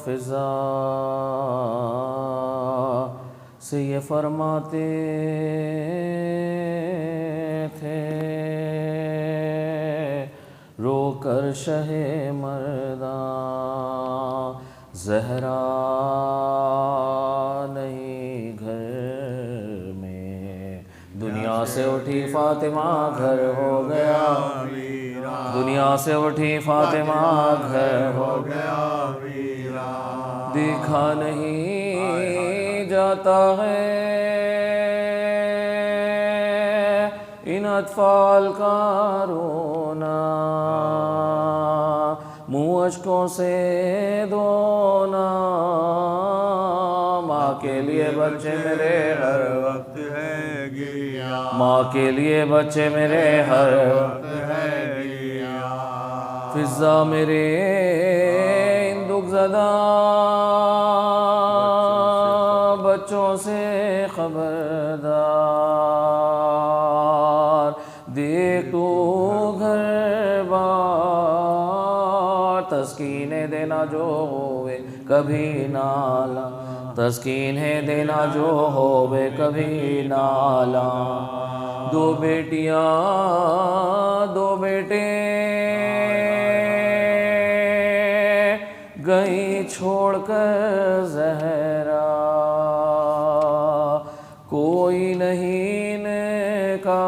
فضا سے یہ فرماتے تھے، رو کر شہ مرداں زہرا نہیں گھر میں، دنیا سے اٹھی فاطمہ گھر ہو گیا، دنیا سے اٹھی فاطمہ گھر ہو گیا، دیکھا نہیں جاتا ہے ان اطفال کا رونا، منہ اشکوں سے دھونا، ماں کے لیے بچے میرے ہر وقت ہے گیا، ماں کے لیے بچے میرے ہر وقت ہے گیا، فضا میرے ان دکھ زدہ بچوں سے خبردار، دیکھ تو گھر بار، تسکین دینا جو ہوئے کبھی نالا، تسکین ہے دینا جو ہوئے کبھی نالا، دو بیٹیاں دو بیٹے گئی چھوڑ کر زہرا، کوئی نہیں ان کا،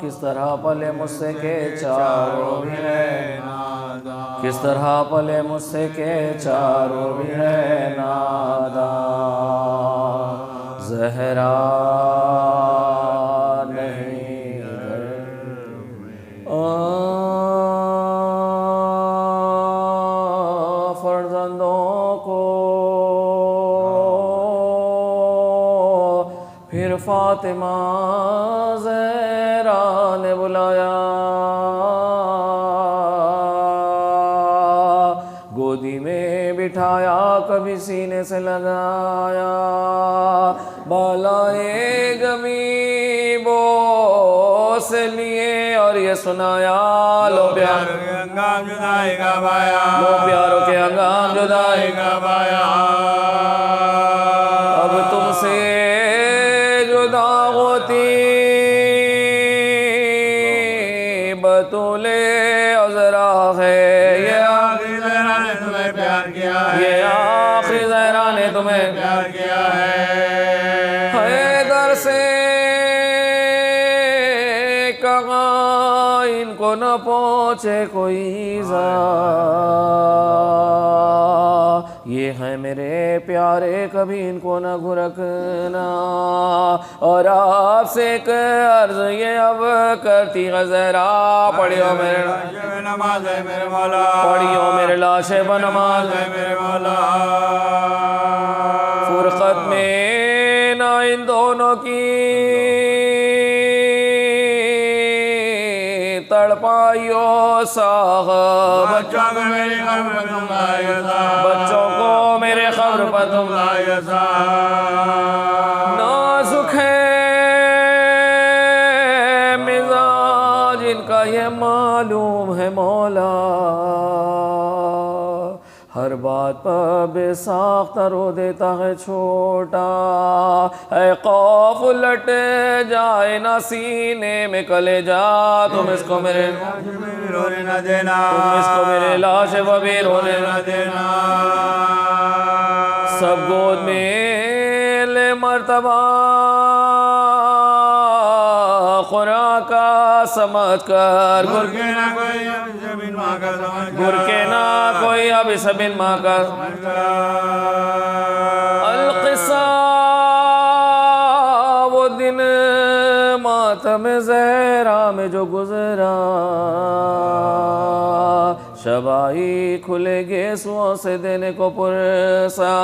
کس طرح پلے مجھ سے کہ چاروں بھی ہے ناداں، کس طرح پلے مجھ سے کہ چاروں بھی ہے ناداں، زہرا نہیں گھر میں، فرزندوں کو پھر فاطمہ زہرا نے بلایا، گودی میں بٹھایا کبھی سینے سے لگایا، بالائے گمی بوس لیے اور یہ سنایا، لو پیاروں کے انگام جدائی کا بایا، لو پیاروں کے انگام جدائی کا بایا، اب تم سے جدا ہوتی بطول عذرا ہے، یہ آخری زہرا نے تمہیں پیار کیا ہے، یہ آخری زہرا نے تمہیں پیار کیا ہے، حیدر سے کہا ان کو نہ پہنچے کوئی ایذا، یہ ہیں میرے پیارے کبھی ان کو نہ گھرکنا، اور آپ سے ایک عرض یہ اب کرتی غزرا، پڑھیو میرے لاشے بنماز ہے میرے مولا، پڑھیو میرے لاشے بنماز ہے میرے مولا، فرقت میں نہ ان دونوں کی تڑپائیو ساغ، بچوں کو میری خبر پر تم لائے سا، بچوں کو میرے خبر پر تم لائے سا، نازک ہے مزاج ان کا یہ معلوم ہے مولا، ہر بات پر بے ساختہ رو دیتا ہے چھوٹا، اے خوف الٹ جائے نہ سینے میں کلیجا، تم اس کو میرے رونے نہ دینا، تم اس کو میرے لاش بھی رونے نہ دینا، سب گود میں لے مرتبہ خورا کا سمجھ کر، گر کے نہ کوئی اب سبن ماں کا سمجھ کر، گر کے نہ کوئی اب سبن ماں کا سمجھ کر، القصہ وہ دن ماتم زہرا میں جو گزرا، شبائی کھلے گیسوں سے دینے کو پرسا،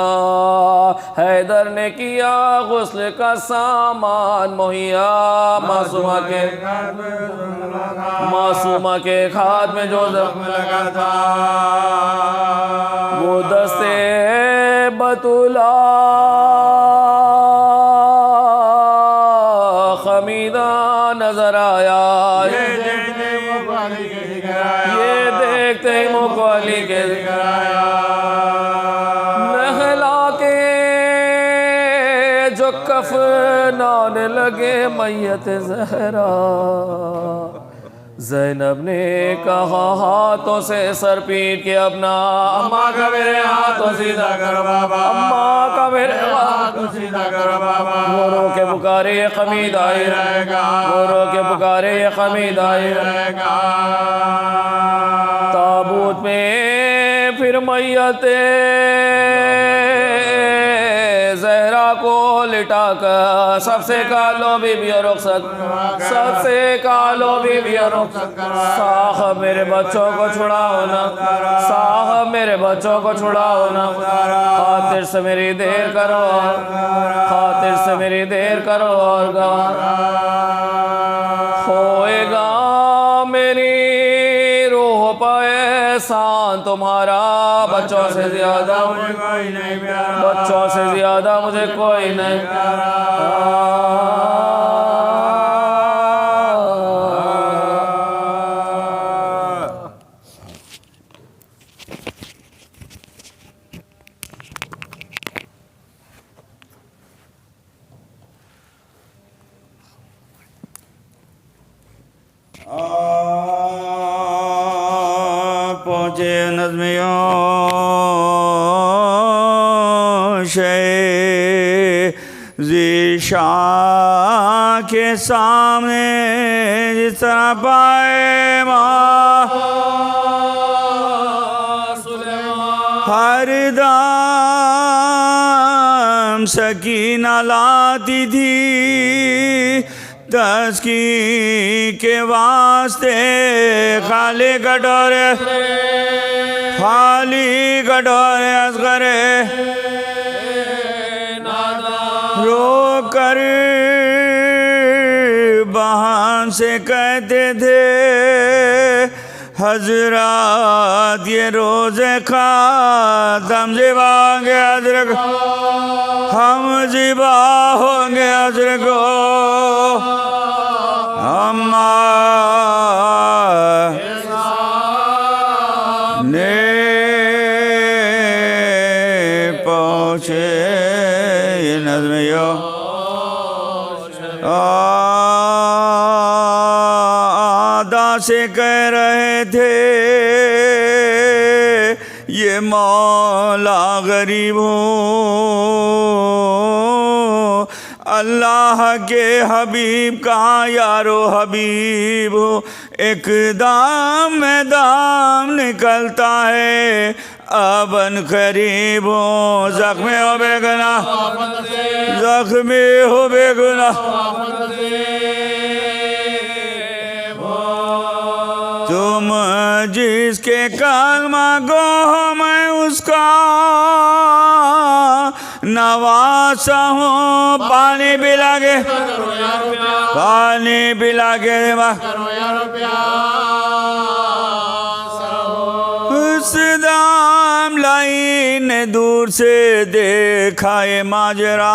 حیدر نے کیا غسل کا سامان مہیا، معصومہ کے ہاتھ میں جو زخم لگا تھا، وہ دستے بطولہ خمیدہ نظر آیا، یہ دیکھتے ہی منہ کو علی کے ذکر آیا، لگے میت زہرا زینب نے کہا ہاتھوں سے سر پیٹ کے اپنا اماں کا میرے ہاتھوں سیدھا کر بابا اماں کا میرے ہاتھوں سیدھا کر بابا وہ رو کے پکارے یہ خمید آئی رہے گا وہ رو کے پکارے یہ خمید آئی رہے گا تابوت میں پھر میت زہرا کو لٹا کر سب سے کالو بی بی رخصت سب سے کالو بی بی رخصت صاحب میرے بچوں کو چھڑاؤ نا صاحب میرے بچوں کو چھڑاؤ نا خاطر سے میری دیر کرو خاطر سے میری دیر کرو اور ہوئے گا میری روح پہ احسان تمہارا بچوں سے زیادہ مجھے کوئی نہیں پیارا بچوں سے زیادہ مجھے کوئی نہیں پہنچے نظمیوں ذیشاں کے سامنے جس طرح پائے ماں ہر دم سکینہ لاتی تھی تسکین کے واسطے خالی کٹورے اصغرے رو کر بہان سے کہتے تھے حضرات یہ روز خاتم ذبح ہوں گے حضرت ہم ذبح ہوں گے حضرت کو نے پہنچے یہ نظمیوں آدھا سے کہہ رہے تھے یہ مولا غریب ہوں اللہ کے حبیب کا یارو حبیب ہو ایک دام میں دام نکلتا ہے ابن قریب ہو زخمی ہو بے گناہ زخمی ہو بے گناہ تم جس کے کلمہ گو ہو میں اس کا نواسا ہوں پانی پلا کے اس دام لائی نے دور سے دیکھا یہ ماجرا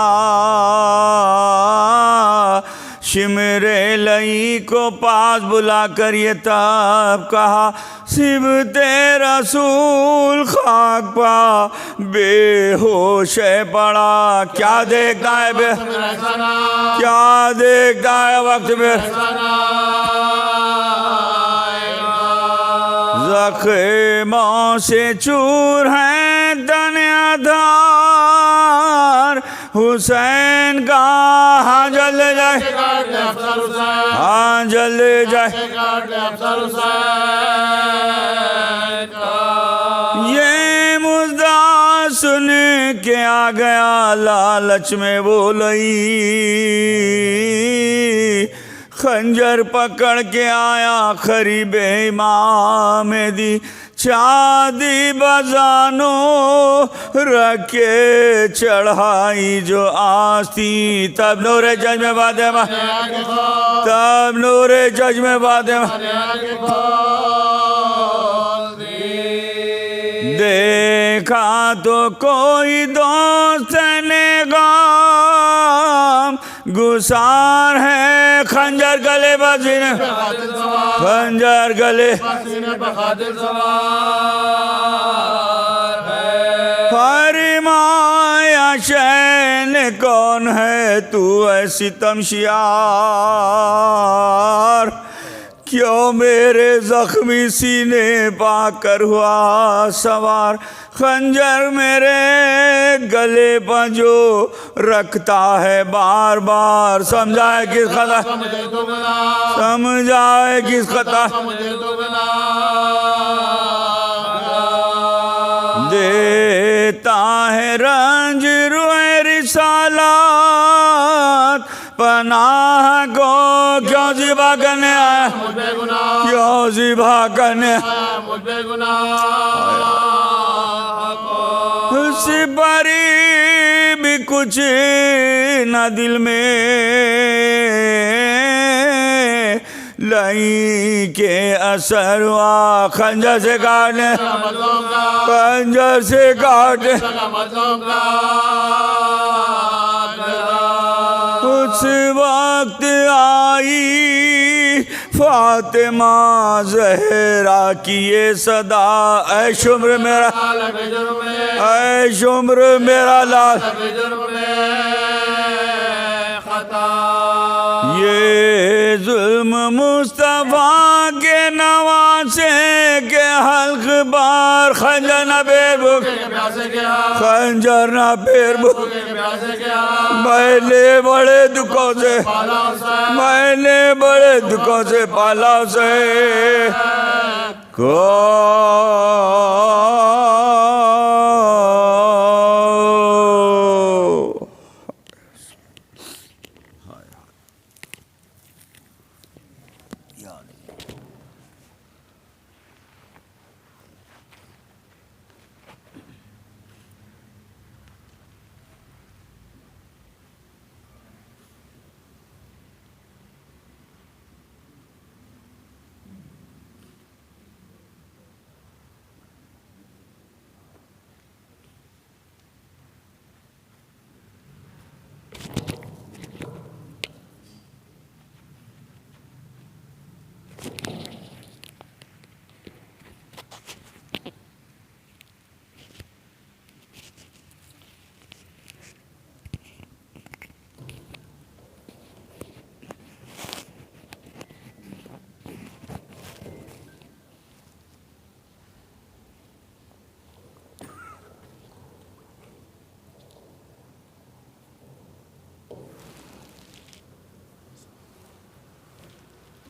شمرے لئی کو پاس بلا کر یہ تب کہا صبت رسول خاک پا بے ہوش پڑا کیا دیکھتا ہے کیا دیکھتا ہے وقت میں زخموں سے چور ہیں دنیا دھار حسین کا ہاں جل جائے ہاں جل جائے یہ مزدہ سن کے آ گیا لالچ میں بولئی خنجر پکڑ کے آیا قریب امام دی چادی بزانو رکھ کے چڑھائی جو آستی تب نور جج میں فاطمہ تب نور جج میں فاطمہ دیکھا تو کوئی دوست نگام گسار ہے خنجر گلے بزین خنجر گلے فرمایا شین کون ہے تو اے ستم شیار کیوں میرے زخمی سینے پا کر ہوا سوار خنجر میرے گلے پہ جو رکھتا ہے بار بار سمجھائے کس خطا سمجھائے کس خطا دیتا ہے رنج روئے رسالات پناہ کو کیوں ذبح کرنے آئے کیوں ذبح کرنے سپری بھی کچھ نہ دل میں لئی کے اثر ہوا خنجر سے کاٹنے خنجر سے کاٹنے اس وقت آئی فاطمہ زہرا کی یہ صدا اے شمر میرا اے شمر میرا لال یہ ظلم مصطفیٰ کے نواسے کے حلق بار خنجر نہ پیر بھوک خنجر نہ پیر بھوک میں نے بڑے دکھوں سے میں نے بڑے دکھوں سے پالا سے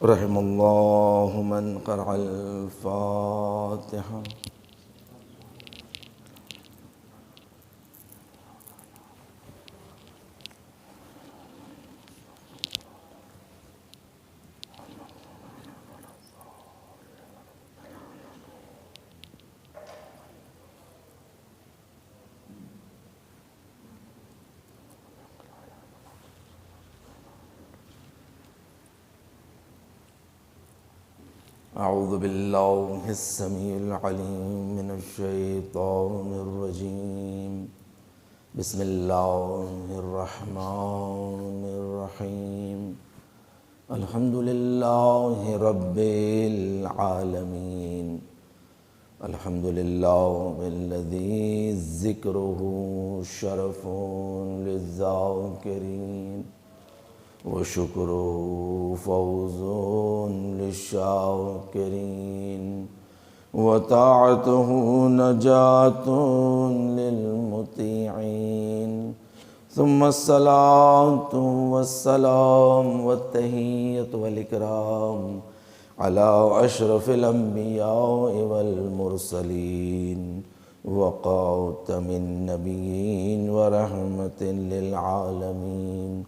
رحم اللہ من قرأ الفاتحہ اعوذ باللہ السمیع العلیم من الشیطان الرجیم بسم اللہ الرحمن الرحیم الحمد للہ رب العالمین الحمد للہ الذی ذکرہ شرف للذاکرین وشکرہ فوز للشاکرین وطاعتہ نجات للمطیعین ثم الصلاة والسلام والتحیۃ والاکرام علی اشرف الانبیاء والمرسلین وخاتم النبیین ورحمۃ للعالمین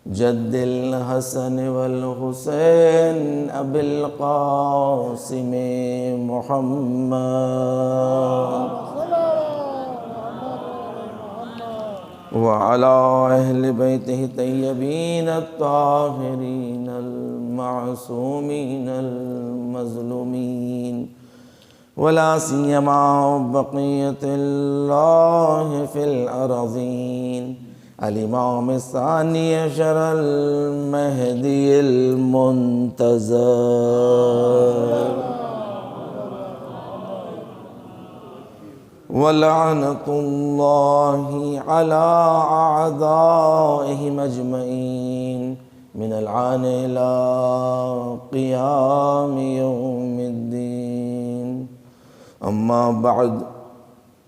جد الحسن والحسین ابی القاسم محمد وعلى اہل بیتہ الطیبین الطاہرین المعصومین المظلومین ولا سیما بقیۃ اللہ فی الارضین الامام الثانی عشر المہدی المنتظر. وَلَعْنَةُ اللَّهِ عَلَىٰ أَعْدَائِهِمْ أَجْمَعِينَ من العان إلى قيام يوم الدين. أما بعد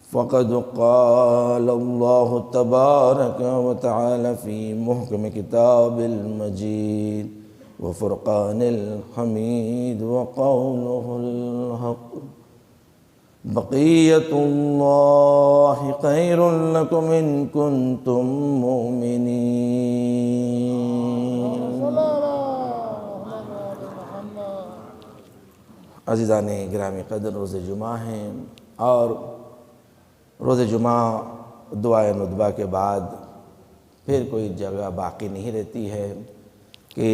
فقد قال الله تبارك وتعالى في محكم كتاب المجيد وفرقان الحميد وقوله الحق بقية الله خير لكم إن كنتم مؤمنين. عزیزان گرامی قدر، روز جمعہ ہیں اور روز جمعہ دعائے ندبہ کے بعد پھر کوئی جگہ باقی نہیں رہتی ہے کہ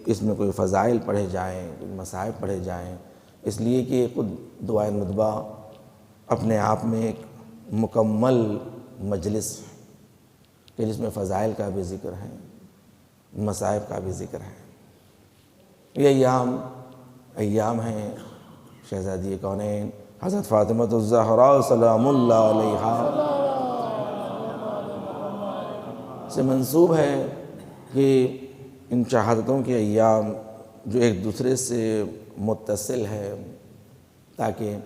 اس میں کوئی فضائل پڑھے جائیں، کوئی مصائب پڑھے جائیں، اس لیے کہ خود دعائے ندبہ اپنے آپ میں ایک مکمل مجلس کہ جس میں فضائل کا بھی ذکر ہے، مصائب کا بھی ذکر ہے. یہ ایام ہیں شہزادی کونین حضرت فاطمہ الزہراء سلام اللہ علیہا سے منسوب ہے کہ ان شہادتوں کے ایام جو ایک دوسرے سے متصل ہے تاکہ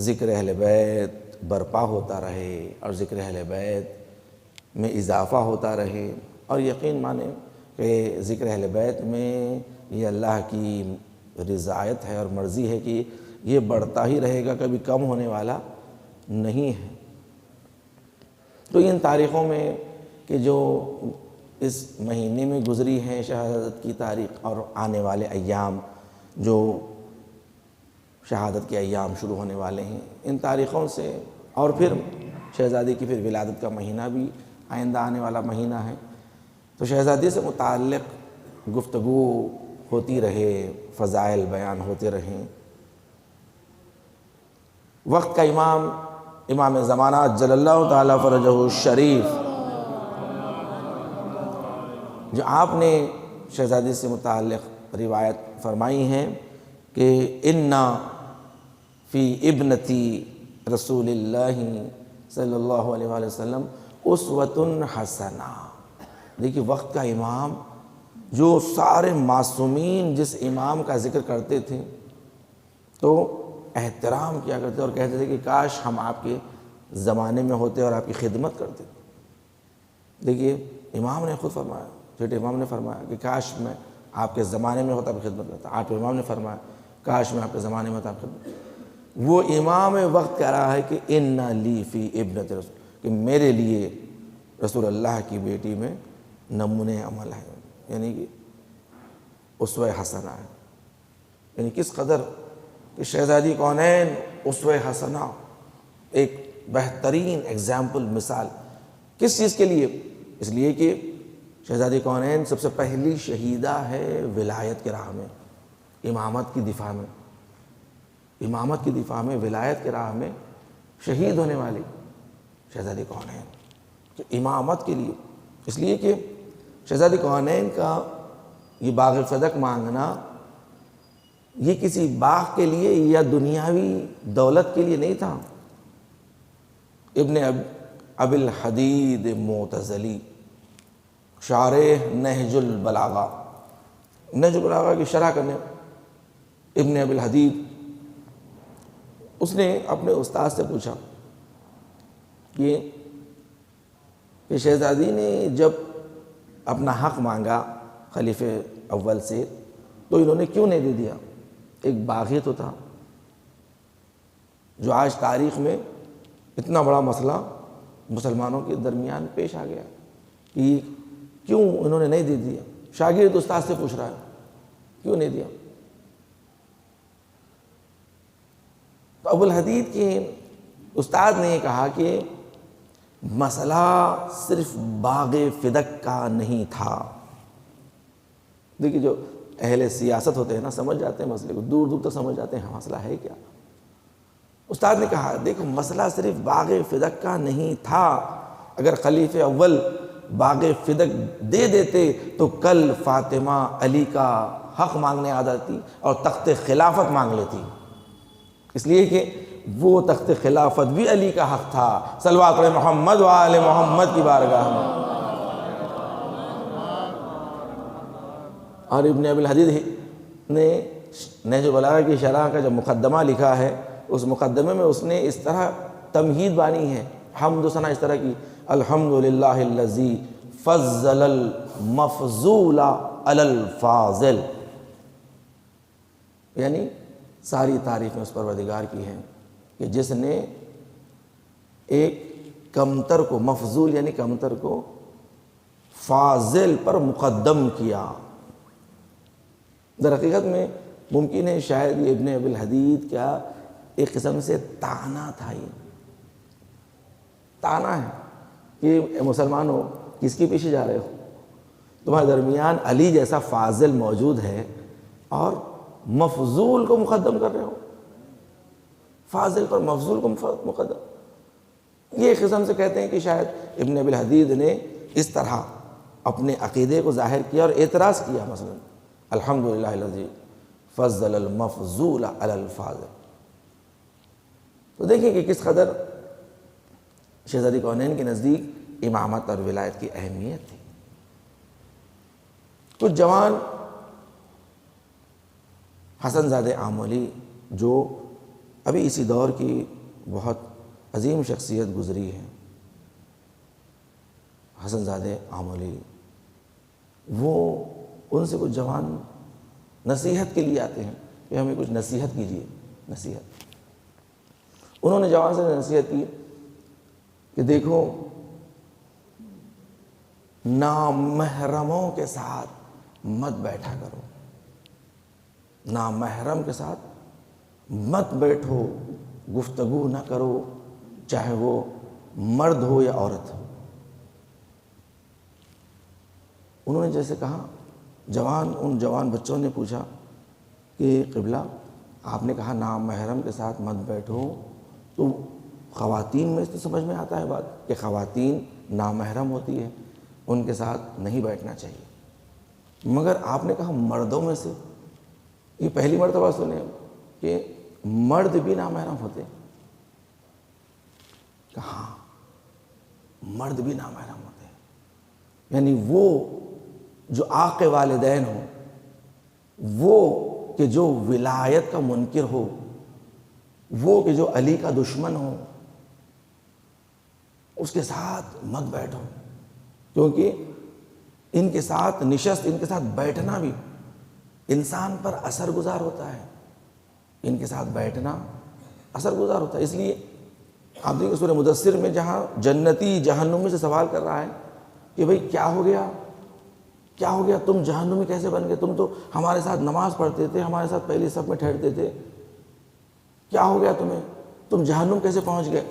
ذکر اہل بیت برپا ہوتا رہے اور ذکر اہل بیت میں اضافہ ہوتا رہے، اور یقین مانیں کہ ذکر اہل بیت میں یہ اللہ کی رضایت ہے اور مرضی ہے کہ یہ بڑھتا ہی رہے گا، کبھی کم ہونے والا نہیں ہے. تو ان تاریخوں میں کہ جو اس مہینے میں گزری ہیں شہادت کی تاریخ اور آنے والے ایام جو شہادت کے ایام شروع ہونے والے ہیں، ان تاریخوں سے، اور پھر شہزادی کی پھر ولادت کا مہینہ بھی آئندہ آنے والا مہینہ ہے، تو شہزادی سے متعلق گفتگو ہوتی رہے، فضائل بیان ہوتے رہیں. وقت کا امام زمانہ جل اللہ تعالیٰ فرجہ الشریف جو آپ نے شہزادی سے متعلق روایت فرمائی ہیں کہ اِنَّا فی ابنتی رسول اللہ صلی اللہ علیہ وآلہ وسلم اسوۃ حسنہ. دیکھیے وقت کا امام جو سارے معصومین جس امام کا ذکر کرتے تھے تو احترام کیا کرتے اور کہتے تھے کہ کاش ہم آپ کے زمانے میں ہوتے اور آپ کی خدمت کرتے. دیکھیے امام نے خود فرمایا، چھوٹے امام نے فرمایا کہ کاش میں آپ کے زمانے میں ہوتا آپ کی خدمت کرتا. آٹھویں امام نے فرمایا کاش میں آپ کے زمانے میں ہوتا آپ کی خدمت. وہ امام وقت کہہ رہا ہے کہ اِنَّ لِی فِی ابنۃ رسول، کہ میرے لیے رسول اللہ کی بیٹی میں نمونِ عمل ہے، یعنی کہ اسوہ حسنہ ہے. یعنی کس قدر کہ شہزادی کونین اسوہ حسنہ، ایک بہترین ایگزامپل، مثال. کس چیز کے لیے؟ اس لیے کہ شہزادی کونین سب سے پہلی شہیدہ ہے ولایت کے راہ میں، امامت کی دفاع میں، ولایت کے راہ میں شہید ہونے والی شہزادی کونین تو امامت کے لیے. اس لیے کہ شہزادی کونین کا یہ باغ فدق مانگنا یہ کسی باغ کے لیے یا دنیاوی دولت کے لیے نہیں تھا. ابن ابی الحدید معتزلی شارح نہج البلاغہ کی شرح کرنے ابن ابی الحدید، اس نے اپنے استاد سے پوچھا کہ شہزادی نے جب اپنا حق مانگا خلیفہ اول سے تو انہوں نے کیوں نہیں دے دیا؟ ایک باغی تو تھا جو آج تاریخ میں اتنا بڑا مسئلہ مسلمانوں کے درمیان پیش آ گیا کہ کیوں انہوں نے نہیں دے دیا. شاگرد استاد سے پوچھ رہا ہے کیوں نہیں دیا. تو ابو الحدید کے استاد نے یہ کہا کہ مسئلہ صرف باغ فدق کا نہیں تھا. دیکھیے جو اہل سیاست ہوتے ہیں نا سمجھ جاتے ہیں مسئلے کو، دور دور تک سمجھ جاتے ہیں ہاں مسئلہ ہے کیا. استاد نے کہا دیکھو مسئلہ صرف باغ فدق کا نہیں تھا، اگر خلیفہ اول باغ فدق دے دیتے تو کل فاطمہ علی کا حق مانگنے آ جاتی اور تخت خلافت مانگ لیتی. اس لیے کہ وہ تخت خلافت بھی علی کا حق تھا۔ صلوات محمد و آل محمد کی بارگاہ میں۔ اور ابن ابی الحدید نے نہج البلاغہ کی شرح کا جب مقدمہ لکھا ہے، اس مقدمے میں اس نے اس طرح تمہید بانی ہے، حمد و ثنا اس طرح کی، الحمدللہ الذی فضل المفضول علی الفاضل، یعنی ساری تعریفیں اس پروردگار کی ہیں کہ جس نے ایک کمتر کو، مفضول یعنی کمتر کو، فاضل پر مقدم کیا۔ در حقیقت میں ممکن ہے شاید یہ ابن ابی الحدید کیا ایک قسم سے طعنہ تھا، یہ طعنہ ہے کہ مسلمانوں کس کے پیچھے جا رہے ہو، تمہارے درمیان علی جیسا فاضل موجود ہے اور مفضول کو مقدم کر رہے ہو، فاضل پر مفضول کو مقدم۔ یہ قسم سے کہتے ہیں کہ شاید ابن ابی الحدید نے اس طرح اپنے عقیدے کو ظاہر کیا اور اعتراض کیا، مثلا الحمدللہ الذی فضل المفضول علی الفاضل۔ تو دیکھیں کہ کس قدر شہزادی کونین کے نزدیک امامت اور ولایت کی اہمیت تھی۔ کچھ جوان حسن زادہ آملی جو ابھی اسی دور کی بہت عظیم شخصیت گزری ہے، حسن زادہ آملی، وہ ان سے کچھ جوان نصیحت کے لیے آتے ہیں کہ ہمیں کچھ نصیحت کیجیے، نصیحت۔ انہوں نے جوان سے نصیحت کی کہ دیکھو، نامحرموں کے ساتھ مت بیٹھا کرو، نامحرم کے ساتھ مت بیٹھو، گفتگو نہ کرو، چاہے وہ مرد ہو یا عورت ہو۔ انہوں نے جیسے کہا، ان جوان بچوں نے پوچھا کہ قبلہ آپ نے کہا نامحرم کے ساتھ مت بیٹھو، تو خواتین میں تو سمجھ میں آتا ہے بات کہ خواتین نامحرم ہوتی ہے، ان کے ساتھ نہیں بیٹھنا چاہیے، مگر آپ نے کہا مردوں میں سے، یہ پہلی مرتبہ سنے کہ مرد بھی نامحرم ہوتے ہیں۔ کہاں مرد بھی نامحرم ہوتے ہیں، یعنی وہ جو آق والدین ہو، وہ کہ جو ولایت کا منکر ہو، وہ کہ جو علی کا دشمن ہو، اس کے ساتھ مت بیٹھو، کیونکہ ان کے ساتھ نشست، ان کے ساتھ بیٹھنا بھی انسان پر اثر گزار ہوتا ہے، ان کے ساتھ بیٹھنا اثر گزار ہوتا ہے۔ اس لیے آپ دیکھیں سورہ مدثر میں جہاں جنتی جہنمی سے سوال کر رہا ہے کہ بھئی کیا ہو گیا، کیا ہو گیا، تم جہنمی کیسے بن گئے، تم تو ہمارے ساتھ نماز پڑھتے تھے، ہمارے ساتھ پہلی صف میں ٹھہرتے تھے، کیا ہو گیا تمہیں، تم جہنم کیسے پہنچ گئے؟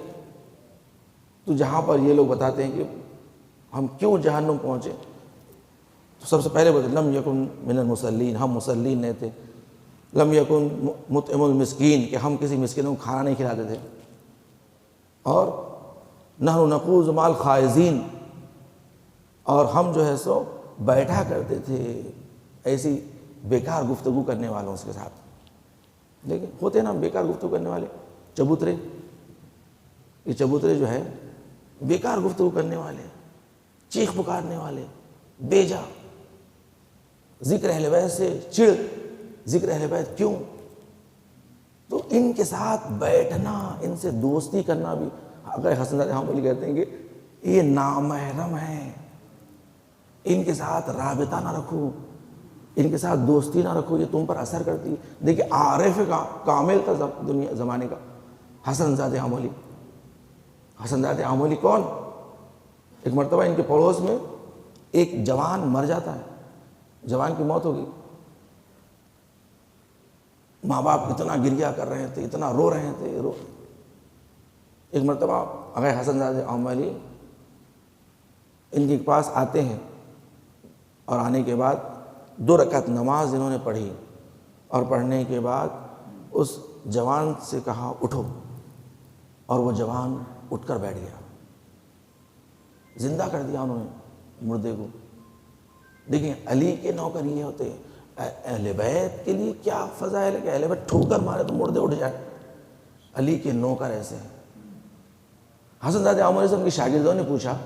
تو جہاں پر یہ لوگ بتاتے ہیں کہ ہم کیوں جہنم پہنچے، تو سب سے پہلے بولتے لم یکن من المصلین، ہم مصلین نہیں تھے، لم یکن مطعم المسکین، کہ ہم کسی مسکین کو کھانا نہیں کھلاتے تھے، اور نحن نقوز مع الخائزین، اور ہم جو ہے سو بیٹھا کرتے تھے ایسی بیکار گفتگو کرنے والوں کے ساتھ۔ لیکن ہوتے نا بیکار گفتگو کرنے والے، چبوترے، یہ چبوترے جو ہے بیکار گفتگو کرنے والے، چیخ پکارنے والے، بیجا، ذکر اہل بیت سے چڑ، ذکر اہل بیت کیوں؟ تو ان کے ساتھ بیٹھنا، ان سے دوستی کرنا بھی، اگر حسن زادہ آملی کہتے ہیں کہ یہ نامحرم ہیں، ان کے ساتھ رابطہ نہ رکھو، ان کے ساتھ دوستی نہ رکھو، یہ تم پر اثر کرتی ہے۔ دیکھیں عارف کامل تھا دنیا زمانے کا حسن زادہ آملی۔ حسن زادہ آملی کون؟ ایک مرتبہ ان کے پڑوس میں ایک جوان مر جاتا ہے، جوان کی موت ہوگی، ماں باپ اتنا گریہ کر رہے تھے، اتنا رو رہے تھے، ایک مرتبہ اگر حسن زادہ آملی ان کے پاس آتے ہیں، اور آنے کے بعد 2 رکعت نماز انہوں نے پڑھی، اور پڑھنے کے بعد اس جوان سے کہا اٹھو، اور وہ جوان اٹھ کر بیٹھ گیا، زندہ کر دیا انہوں نے مردے کو۔ دیکھیں علی کے نوکر یہ ہوتے ہیں، اہل بیت کے لیے کیا فضائل ہے کہ اہل بیت ٹھوکر مارے تو مردے اٹھ جائے، علی کے نوکر ایسے ہیں. حسن زادہ عمر علیہ السلام کے شاگردوں نے پوچھا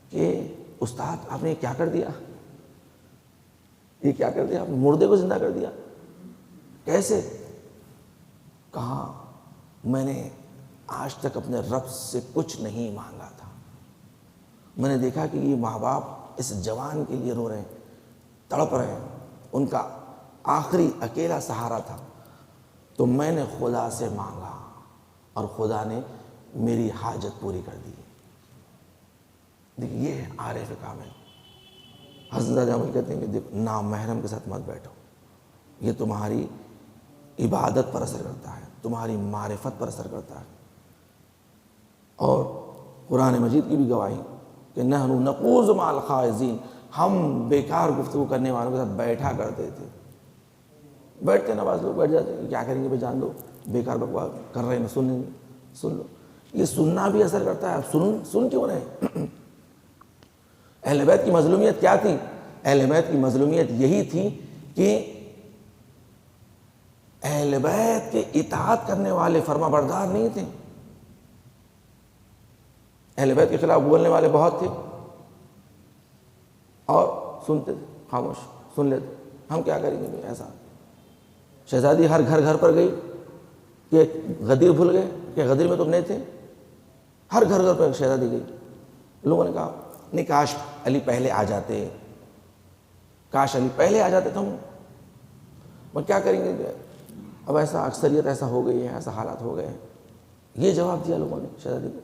کہ استاد آپ نے کیا کر دیا؟ یہ کیا کر دیا آپ نے؟ مردے کو زندہ کر دیا. کیسے؟ کہا میں نے آج تک اپنے رب سے کچھ نہیں مانگا تھا. میں نے دیکھا کہ یہ ماں باپ اس جوان کے لیے رو رہے ہیں, تڑپ رہے ہیں, ان کا آخری اکیلا سہارا تھا, تو میں نے خدا سے مانگا اور خدا نے میری حاجت پوری کر دی. دیکھیے یہ ہے عارف کامل. حسن زادہ عمر کہتے ہیں کہ دیکھو نامحرم کے ساتھ مت بیٹھو, یہ تمہاری عبادت پر اثر کرتا ہے, تمہاری معرفت پر اثر کرتا ہے. اور قرآن مجید کی بھی گواہی کہ نحن نقوز مع الخائضین, ہم بیکار گفتگو کرنے والوں کے ساتھ بیٹھا کرتے تھے. بیٹھتے نا بعض لوگ بیٹھ جاتے ہیں, کیا کریں گے بھائی جان دو, بیکار بکواس کر رہے ہیں, سن لو. یہ سننا بھی اثر کرتا ہے. اب سن کیوں رہے؟ اہل بیت کی مظلومیت کیا تھی؟ اہل بیت کی مظلومیت یہی تھی کہ اہل بیت کے اطاعت کرنے والے فرما بردار نہیں تھے. اہل بیت کے خلاف بولنے والے بہت تھے اور سنتے تھے, خاموش سن لیتے. ہم کیا کریں گے ایسا؟ شہزادی ہر گھر پر گئی کہ غدیر بھول گئے کہ غدیر میں تم نہیں تھے. ہر گھر پر شہزادی گئی. لوگوں نے کہا نہیں کاش علی پہلے آ جاتے, کاش علی پہلے آ جاتے تو ہم کیا کریں گے. اب ایسا اکثریت ایسا ہو گئی ہے, ایسا حالات ہو گئے ہیں. یہ جواب دیا لوگوں نے شہزادی کو.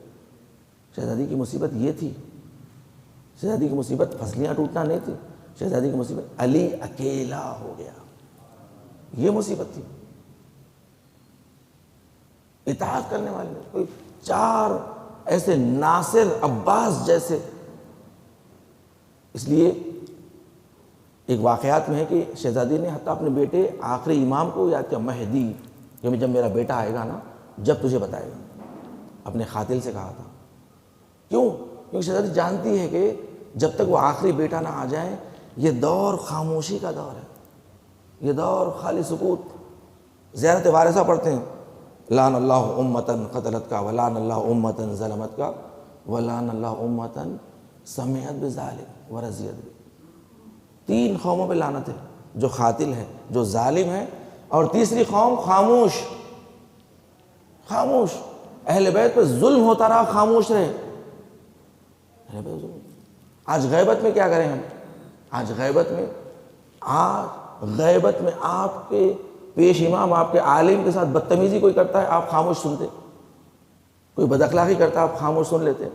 شہزادی کی مصیبت یہ تھی, شہزادی کی مصیبت پھسلیاں ٹوٹنا نہیں تھی, شہزادی کی مصیبت علی اکیلا ہو گیا, یہ مصیبت تھی. اطاعت کرنے والے کوئی چار ایسے ناصر عباس جیسے. اس لیے ایک واقعات میں ہے کہ شہزادی نے حتیٰ اپنے بیٹے آخری امام کو یاد کیا, مہدی جب میرا بیٹا آئے گا نا جب تجھے بتائے گا. اپنے قاتل سے کہا تھا. کیوں؟ کیونکہ شہزادی جانتی ہے کہ جب تک وہ آخری بیٹا نہ آ جائے یہ دور خاموشی کا دور ہے, یہ دور خالی سکوت. زیارت وارثہ پڑھتے ہیں, لعن اللہ امتن قتلت کا ولعن اللہ امتن ظلمت کا ولعن اللہ امتن سمعت بذالک ورضیت بہ. 3 قوموں پہ لعنت ہے, جو قاتل ہے, جو ظالم ہے, اور تیسری قوم خاموش. خاموش. اہل بیت پہ ظلم ہوتا رہا, خاموش رہے. آج غیبت میں کیا کریں ہم؟ آج غیبت میں آپ کے پیش امام, آپ کے عالم کے ساتھ بدتمیزی کوئی کرتا ہے, آپ خاموش سنتے. کوئی بد اخلاقی کرتا ہے, آپ خاموش سن لیتے.